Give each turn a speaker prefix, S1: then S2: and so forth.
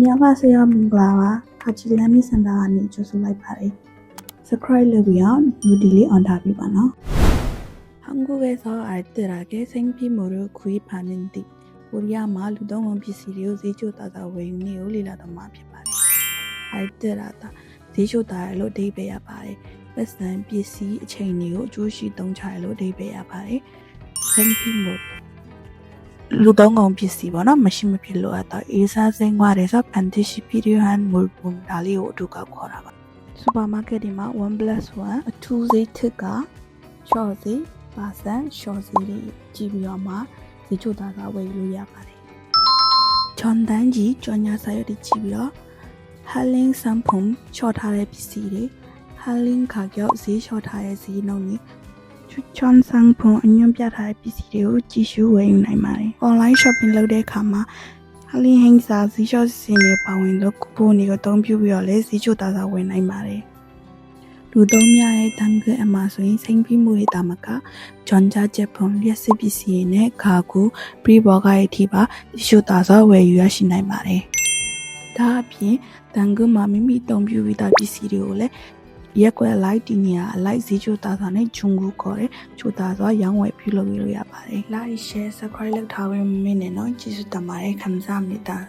S1: များပါဆရာမင်္ဂလာပါခါချီလမ်းမီစင်တာကနေကြိုဆိုလိုက်ပါတယ် subscribe လုပ်ပြီးအောင် notification on ထားပြီးပါနော် 한국에서 알뜰하게 생피물을 구입하는 팁 코리아마 루동원 PC리오 제조다다 외유니 올리라던 마 피바래 알뜰하다 제조다로 데이베야 바래 베스트 PC 체인이요 조시 동차로 데이베야 바래 생피물 루동원 PC번호 마시면 필요하다 일상생활에서 반드시 필요한 물품 달리오 두가 거라봐 슈퍼마켓이마 1+1 2세트가 쇼지 파산 쇼지리 집이어마 제조다가 외로야 바래 전단지 전야사열이 집이어 할링 상품 쇼타의 PC리 할링 가격 시 쇼타의 시노니 추천 상품 안녕ပြထားတဲ့ PC တွေကိုကြည့်ရှုဝယ်ယူနိုင်ပါတယ်။ online shopping လုပ်တဲ့အခါမှာဟလင်းဟင်းစာဈေးလျှော့စီစဉ်တွေပါဝင်လို့ကူပွန်တွေကိုအသုံးပြုပြီးတော့လည်းဈေးချိုသာသာဝယ်နိုင်ပါတယ်။လူသုံးများတဲ့တန်ခွေအမှာဆိုရင်စိန်ပြီးမှုတွေတာမကဂျွန်ဂျာချက်ဖွန်လျှက်စစ်ပစ္စည်းတွေနဲ့ခါကူပရီဘောဂါရဲ့အထိပါဈေးချိုသာသာဝယ်ယူရရှိနိုင်ပါတယ်။ဒါအပြင်တန်ခွေမှာမိမိအသုံးပြုပြီးသားပစ္စည်းတွေကိုလည်းရက်ကွက်လိုက်တီနီယာအလိုက်ဈေးချိုတာသာနဲ့ဂျုံကူခေါ်တဲ့ချိုတာစွာရောင်းဝယ်ပြုလုပ်လို့ရပါတယ်။ Like share subscribe လုပ်ထားဝင်မင်းနဲ့နော်ကျေးဇူးတင်ပါတယ်ခမ်းစားမြတ်